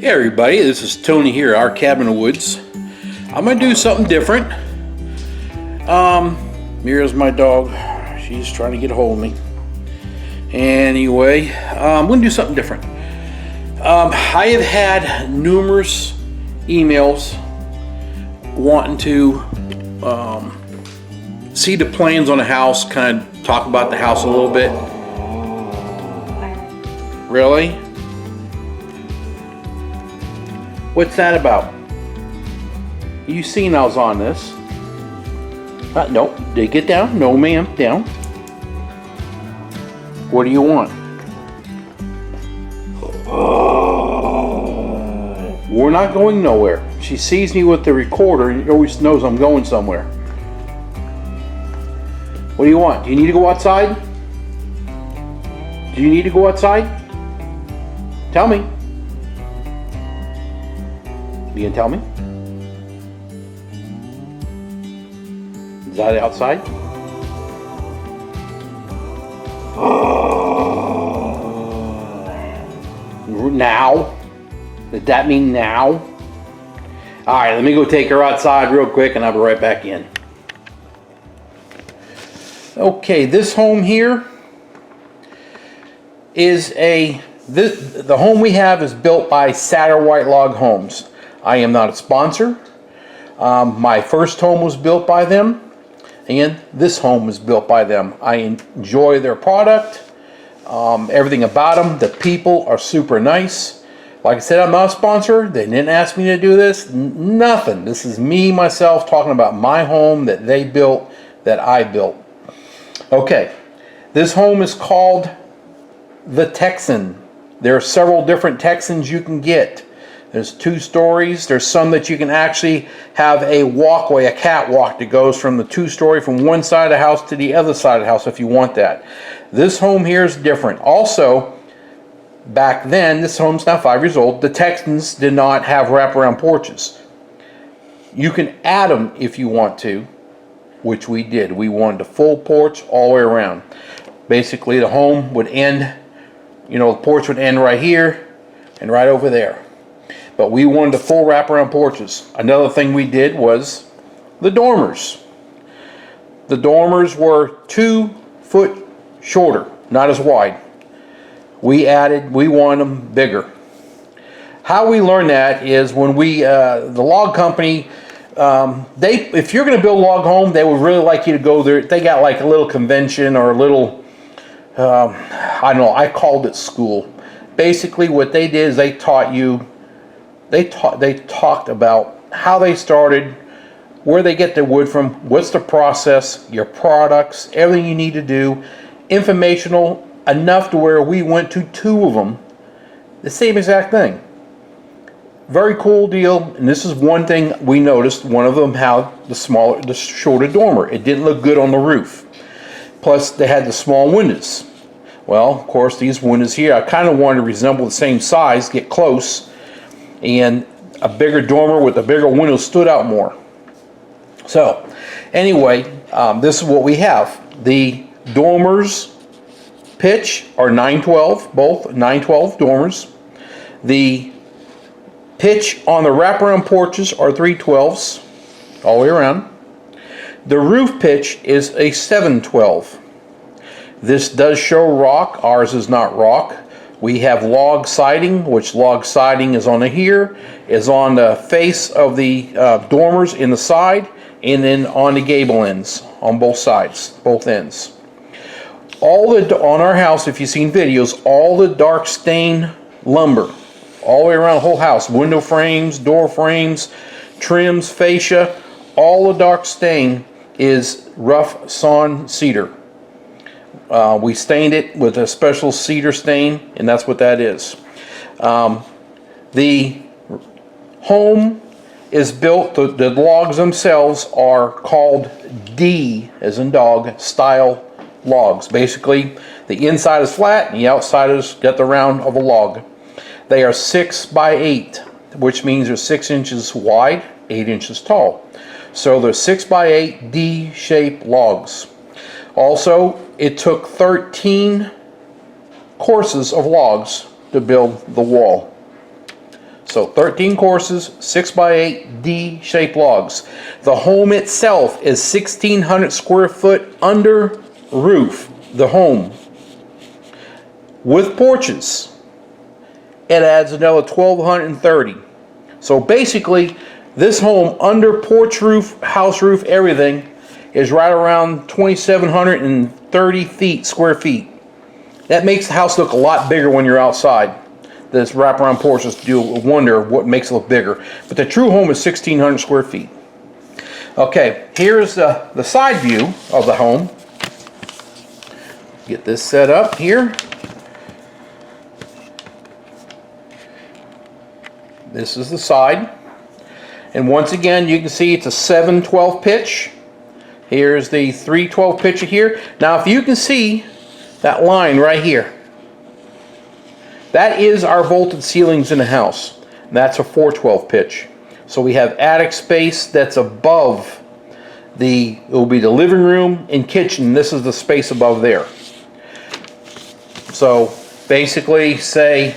Hey everybody, this is Tony here at Our Cabin in the Woods. I'm going to do something different. Here's my dog. She's trying to get a hold of me. Anyway, I'm going to do something different. I have had numerous emails wanting to see the plans on the house, kind of talk about the house a little bit. Really? What's that about? You seen I was on this? No, did get down? No ma'am, down. What do you want? We're not going nowhere. She sees me with the recorder and always knows I'm going somewhere. What do you want? Do you need to go outside? Do you need to go outside? Tell me. You gonna tell me? Is that outside? Now? Did that mean now? Alright, let me go take her outside real quick and I'll be right back in. Okay, this home here is the home we have is built by SatterWhite Log Homes. I am not a sponsor. My first home was built by them, and this home was built by them. I enjoy their product, everything about them. The people are super nice. Like I said, I'm not a sponsor. They didn't ask me to do this. Nothing. This is me, myself, talking about my home that they built, that I built. Okay, this home is called the Texan. There are several different Texans you can get. There's 2 stories. There's some that you can actually have a walkway, a catwalk that goes from the 2-story from one side of the house to the other side of the house if you want that. This home here is different. Also, back then, this home's now 5 years old, the Texans did not have wraparound porches. You can add them if you want to, which we did. We wanted a full porch all the way around. Basically, the home would end, the porch would end right here and right over there. But we wanted the full wraparound porches. Another thing we did was the dormers. The dormers were 2 foot shorter, not as wide. We wanted them bigger. How we learned that is when the log company, if you're going to build a log home, they would really like you to go there. They got like a little convention or a little, I don't know, I called it school. Basically what they did is they taught you, they talked about how they started, where they get their wood from, what's the process, your products, everything you need to do. Informational enough to where we went to 2 of them, the same exact thing. Very cool deal. And this is one thing we noticed. One of them had the shorter dormer. It didn't look good on the roof. Plus they had the small windows. Well, of course, these windows here, I kind of wanted to resemble the same size, get close, and a bigger dormer with a bigger window stood out more. So, anyway, this is what we have. The dormers pitch are 912, both 912 dormers. The pitch on the wraparound porches are 312s all the way around. The roof pitch is a 712. This does show rock. Ours is not rock. We have log siding, which log siding is on here, is on the face of the dormers in the side, and then on the gable ends, on both sides, both ends. On our house, if you've seen videos, all the dark stain lumber, all the way around the whole house, window frames, door frames, trims, fascia, all the dark stain is rough sawn cedar. We stained it with a special cedar stain, and that's what that is. The home is built, the logs themselves are called D, as in dog, style logs. Basically, the inside is flat and the outside has got the round of a log. They are 6 by 8, which means they're 6 inches wide, 8 inches tall. So they're 6 by 8 D-shaped logs. Also, it took 13 courses of logs to build the wall. So 13 courses, 6x8 D-shaped logs. The home itself is 1,600 square foot under roof. The home with porches, it adds another 1,230. So basically, this home under porch roof, house roof, everything is right around 2,730 square feet. That makes the house look a lot bigger when you're outside. This wraparound porches do wonder what makes it look bigger. But the true home is 1,600 square feet. Okay, here's the side view of the home. Get this set up here. This is the side. And once again, you can see it's a 7/12 pitch. Here's the 3/12 pitch here. Now, if you can see that line right here, that is our vaulted ceilings in the house. That's a 4/12 pitch. So we have attic space that's above it will be the living room and kitchen. This is the space above there. So basically, say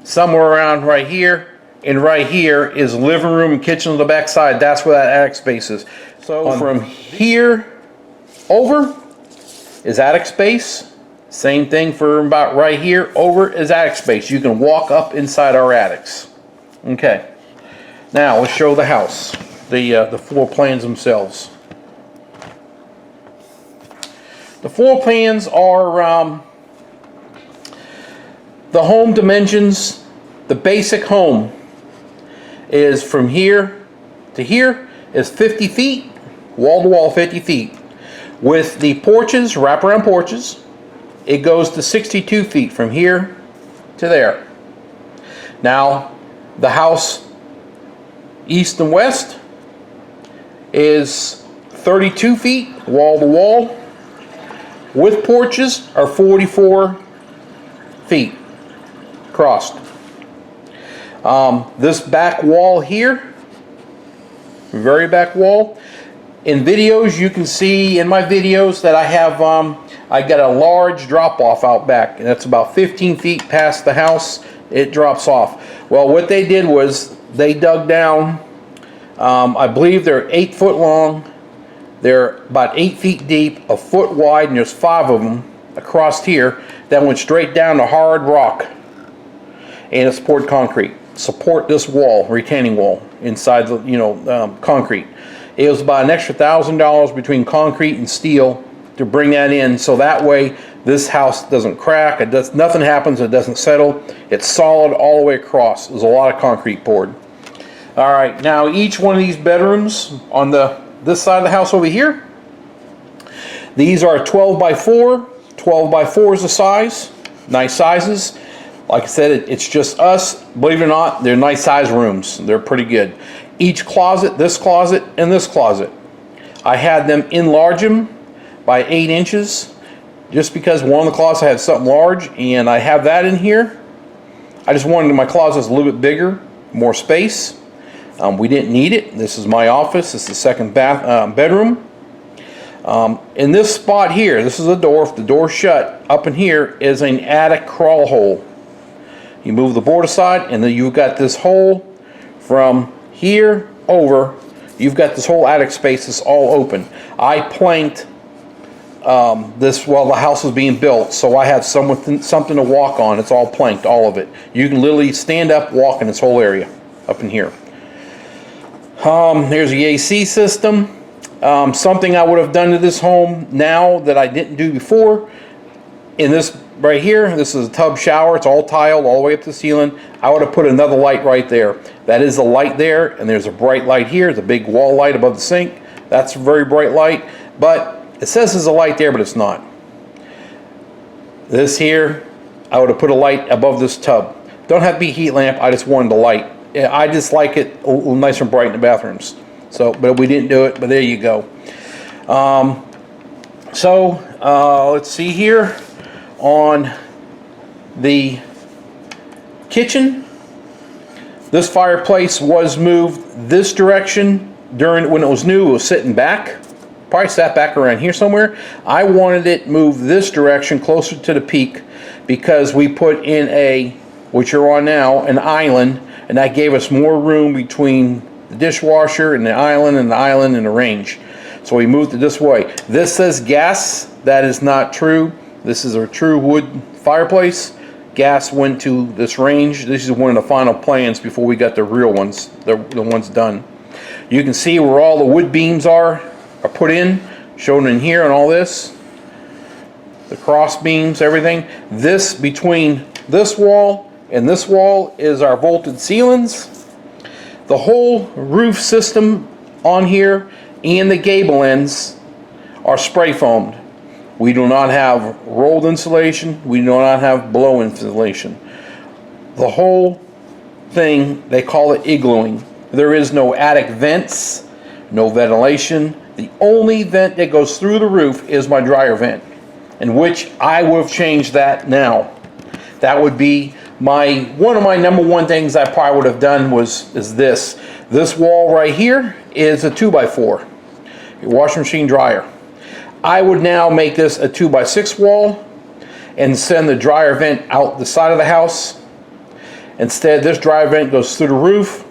somewhere around right here, and right here is living room and kitchen on the back side. That's where that attic space is. So from here over is attic space. Same thing for about right here over is attic space. You can walk up inside our attics. Okay, now let's show the house, the floor plans themselves. The floor plans are the home dimensions. The basic home is from here to here is 50 feet, wall to wall 50 feet. With the porches, wraparound porches, it goes to 62 feet from here to there. Now, the house east and west is 32 feet, wall to wall, with porches are 44 feet crossed. This back wall here, very back wall, in videos you can see in my videos that I have I got a large drop off out back, and that's about 15 feet past the house. It drops off. Well, what they did was they dug down, I believe they're 8 foot long, they're about 8 feet deep, a foot wide, and there's 5 of them across here that went straight down to hard rock, and it's poured concrete. Support this wall, retaining wall inside the concrete. It was about an extra $1,000 between concrete and steel to bring that in, so that way this house doesn't crack. Nothing happens. It doesn't settle. It's solid all the way across. There's a lot of concrete poured. All right, now each one of these bedrooms on this side of the house over here, these are 12 by 4. 12 by 4 is the size. Nice sizes. Like I said, it's just us. Believe it or not, they're nice size rooms. They're pretty good. Each closet, this closet, and this closet, I had them enlarge them by 8 inches just because one of the closets had something large, and I have that in here. I just wanted my closets a little bit bigger, more space. We didn't need it. This is my office. This is the second bedroom. In this spot here, this is a door. If the door's shut, up in here is an attic crawl hole. You move the board aside, and then you've got this hole from here over. You've got this whole attic space that's all open. I planked this while the house was being built, so I have something to walk on. It's all planked, all of it. You can literally stand up, walk in this whole area up in here. Here's the AC system. Something I would have done to this home now that I didn't do before. In this right here, this is a tub shower. It's all tiled all the way up to the ceiling. I would have put another light right there. That is a light there, and there's a bright light here. There's a big wall light above the sink. That's a very bright light, but it says there's a light there, but it's not. This here, I would have put a light above this tub. Don't have to be a heat lamp. I just wanted the light. I just like it a little nice and bright in the bathrooms. So, but we didn't do it. But there you go. Let's see here on the kitchen. This fireplace was moved this direction when it was new. It was sitting back. Probably sat back around here somewhere. I wanted it moved this direction closer to the peak because we put in a which are on now, an island, and that gave us more room between the dishwasher and the island and the range. So we moved it this way. This says gas. That is not true. This is a true wood fireplace. Gas went to this range. This is one of the final plans before we got the real ones, the ones done. You can see where all the wood beams are put in, shown in here and all this. The cross beams, everything. This, between this wall and this wall, is our vaulted ceilings. The whole roof system on here and the gable ends are spray foamed. We do not have rolled insulation. We do not have blow insulation. The whole thing, they call it iglooing. There is no attic vents, no ventilation. The only vent that goes through the roof is my dryer vent, in which I would have changed that now. That would be one of my number one things I probably would have done is this. This wall right here is a 2x4, your washing machine dryer. I would now make this a 2x6 wall and send the dryer vent out the side of the house. Instead, this dryer vent goes through the roof,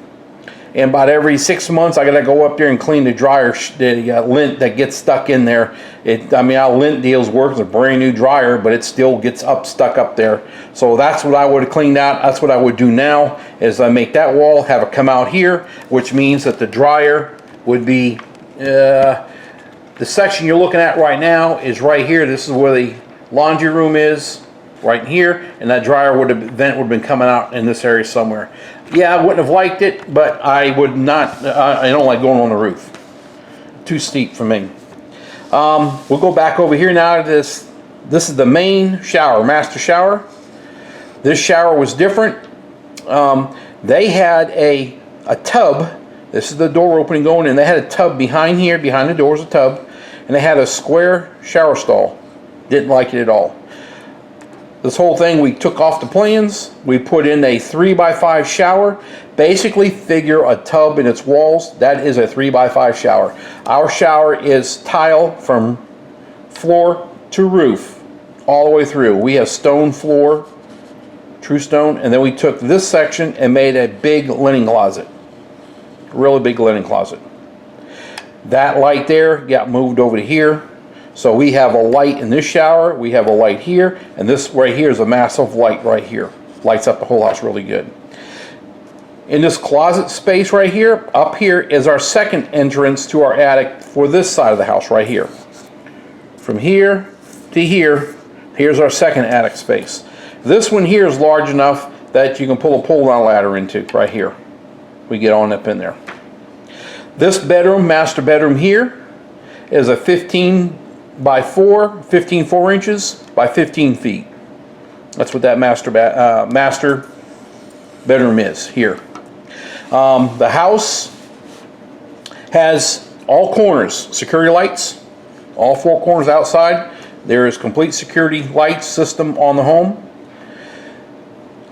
and about every 6 months I gotta go up there and clean the dryer, the lint that gets stuck in there. I mean, how lint deals work, it's a brand new dryer, but it still gets stuck up there. So that's what I would have cleaned out. That's what I would do now, is I make that wall, have it come out here, which means that the dryer would be, the section you're looking at right now is right here. This is where the laundry room is, right here, and that dryer vent would have been coming out in this area somewhere. Yeah, I wouldn't have liked it, but I would not, I don't like going on the roof. Too steep for me. We'll go back over here now to this. This is the main shower, master shower. This shower was different. They had a tub. This is the door opening going in. They had a tub behind here, behind the door is a tub, and they had a square shower stall. Didn't like it at all. This whole thing we took off the plans. We put in a 3x5 shower. Basically, figure a tub in its walls. That is a 3x5 shower. Our shower is tile from floor to roof, all the way through. We have stone floor, true stone, and then we took this section and made a big linen closet. Really big linen closet. That light there got moved over to here. So we have a light in this shower, we have a light here, and this right here is a massive light right here. Lights up the whole house really good. In this closet space right here, up here is our second entrance to our attic for this side of the house right here. From here to here, here's our second attic space. This one here is large enough that you can pull a pull-down ladder into right here. We get on up in there. This bedroom, master bedroom here, is a 15 by 4 inches by 15 feet. That's what that master bedroom is here. The house has all corners, security lights, all 4 corners outside. There is complete security light system on the home.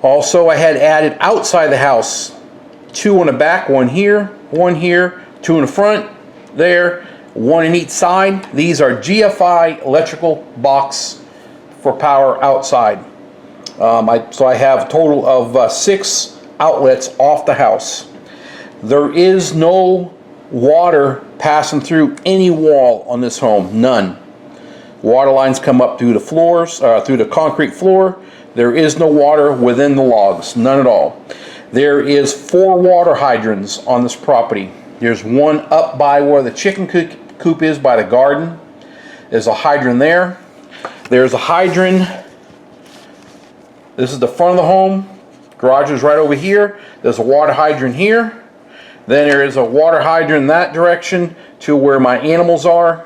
Also, I had added outside the house 2 on the back, 1 here, 2 in the front, there, 1 in each side. These are GFI electrical box for power outside. So I have a total of 6 outlets off the house. There is no water passing through any wall on this home, none. Water lines come up through the floors, through the concrete floor. There is no water within the logs, none at all. There is 4 water hydrants on this property. There's one up by where the chicken coop is by the garden. There's a hydrant there. There's a hydrant. This is the front of the home. Garage is right over here. There's a water hydrant here. Then there is a water hydrant in that direction to where my animals are.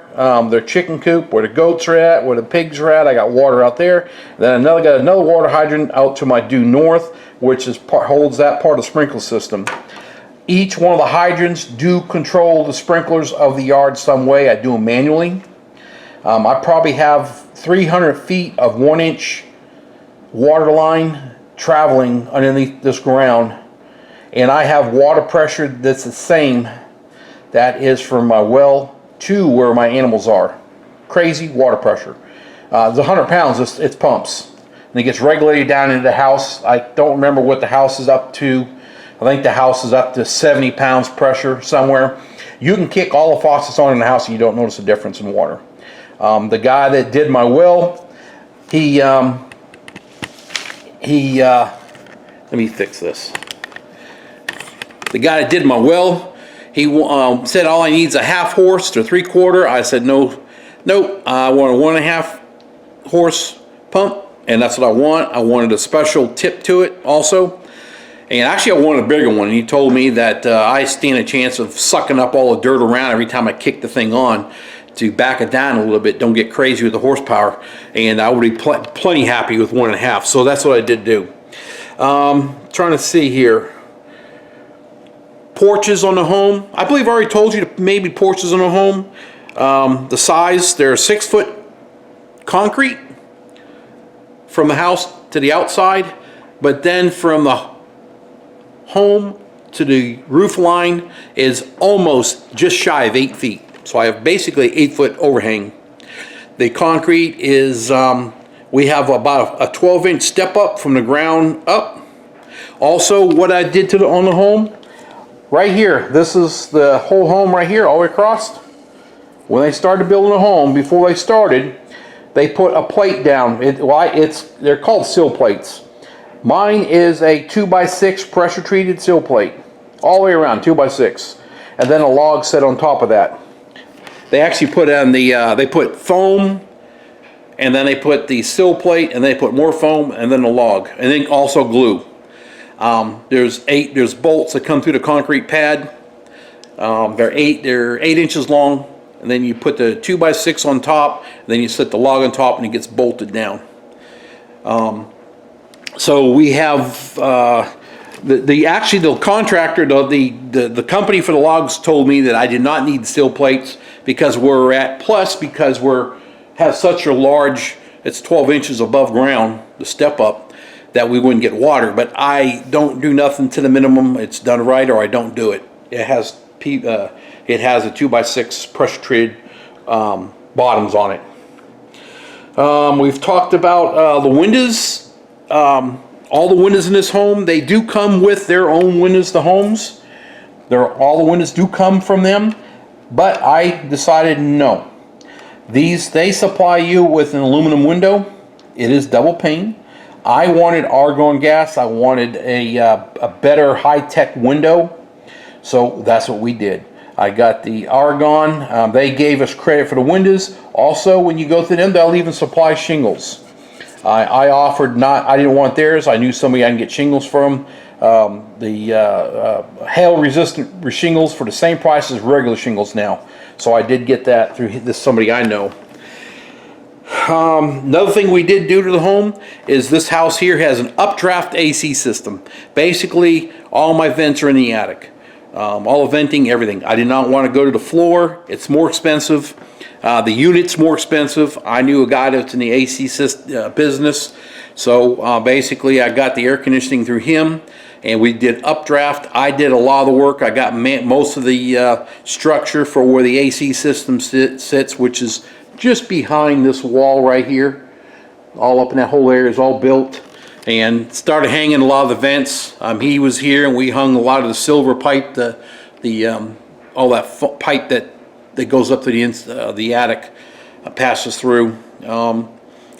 Their chicken coop, where the goats are at, where the pigs are at. I got water out there. Then got another water hydrant out to my due north, which holds that part of the sprinkler system. Each one of the hydrants do control the sprinklers of the yard some way. I do them manually. I probably have 300 feet of 1-inch water line traveling underneath this ground, and I have water pressure that's the same that is from my well to where my animals are. Crazy water pressure. It's 100 pounds, it's pumps. and it gets regulated down into the house. I don't remember what the house is up to. I think the house is up to 70 pounds pressure somewhere. You can kick all the faucets on in the house and you don't notice a difference in water. The guy that did my well, let me fix this. The guy that did my well, he said all I need is a 1/2 horse to 3/4. I said nope, I want a 1.5 horse pump, and that's what I want. I wanted a special tip to it also. And actually I wanted a bigger one, and he told me that I stand a chance of sucking up all the dirt around every time I kick the thing on, to back it down a little bit, don't get crazy with the horsepower, and I would be plenty happy with 1.5. So that's what I did do. Trying to see here. Porches on the home. I believe I already told you maybe porches on the home. The size, they're 6-foot concrete from the house to the outside, but then from the home to the roof line is almost just shy of 8 feet. So I have basically 8-foot overhang. The concrete is, we have about a 12-inch step up from the ground up. Also, what I did on the home, right here, this is the whole home right here, all the way across. When they started building the home, before they started, they put a plate down. They're called sill plates. Mine is a 2x6 pressure treated sill plate, all the way around, 2x6, and then a log set on top of that. They actually put on they put foam, and then they put the sill plate, and they put more foam, and then a log, and then also glue. There's bolts that come through the concrete pad. They're 8 inches long, and then you put the 2x6 on top, and then you set the log on top, and it gets bolted down. So we have the contractor, the company for the logs told me that I did not need steel plates because because have such a large, it's 12 inches above ground, the step up, that we wouldn't get water. But I don't do nothing to the minimum. It's done right, or I don't do it. It has a 2x6 pressure treated bottoms on it. We've talked about the windows. All the windows in this home, they do come with their own windows to homes. All the windows do come from them, but I decided no. They supply you with an aluminum window. It is double pane. I wanted argon gas. I wanted a better high-tech window, so that's what we did. I got the argon. They gave us credit for the windows. Also, when you go through them, they'll even supply shingles. I offered I didn't want theirs. I knew somebody I can get shingles from. Hail-resistant shingles for the same price as regular shingles now. So I did get that through somebody I know. Another thing we did do to the home is this house here has an updraft AC system. Basically, all my vents are in the attic. All the venting, everything. I did not want to go to the floor. It's more expensive. The unit's more expensive. I knew a guy that's in the AC business. So basically, I got the air conditioning through him, and we did updraft. I did a lot of the work. I got most of the structure for where the AC system sits, which is just behind this wall right here. All up in that whole area is all built. And started hanging a lot of the vents. He was here, and we hung a lot of the silver pipe, all that pipe that goes up to the attic, passes through.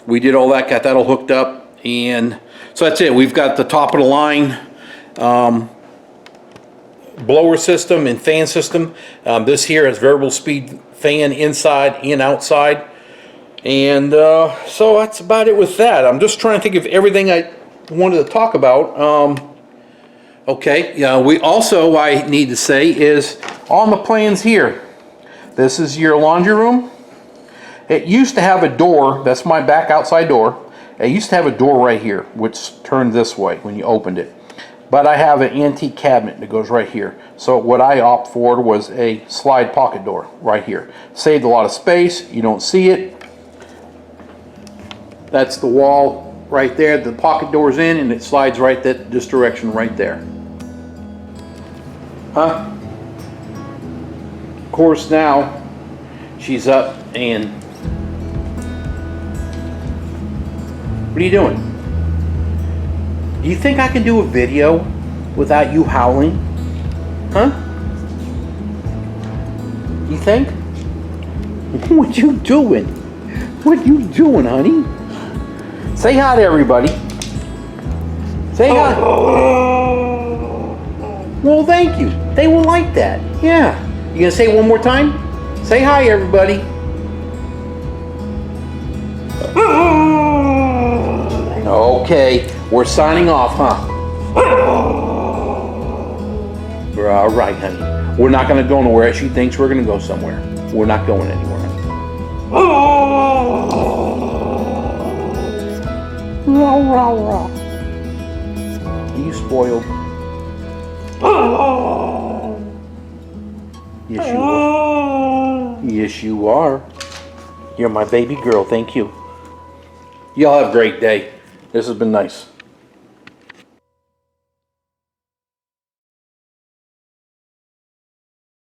We did all that, got that all hooked up, and so that's it. We've got the top of the line blower system and fan system. This here has variable speed fan inside and outside. And so that's about it with that. I'm just trying to think of everything I wanted to talk about. Okay, I need to say is on the plans here, this is your laundry room. It used to have a door. That's my back outside door. It used to have a door right here which turned this way when you opened it, but I have an antique cabinet that goes right here. So what I opt for was a slide pocket door right here. Saved a lot of space. You don't see it. That's the wall right there. The pocket door's in, and it slides right this direction right there. Of course, now she's up and what are you doing? Do you think I can do a video without you howling? Huh? You think? What you doing? What you doing, honey? Say hi to everybody. Say hi. Well, thank you. They will like that. Yeah. You gonna say it one more time? Say hi, everybody. Okay, we're signing off, huh? All right, honey. We're not gonna go nowhere. She thinks we're gonna go somewhere. We're not going anywhere. You spoiled. Yes, you are. Yes, you are. You're my baby girl. Thank you. Y'all have a great day. This has been nice.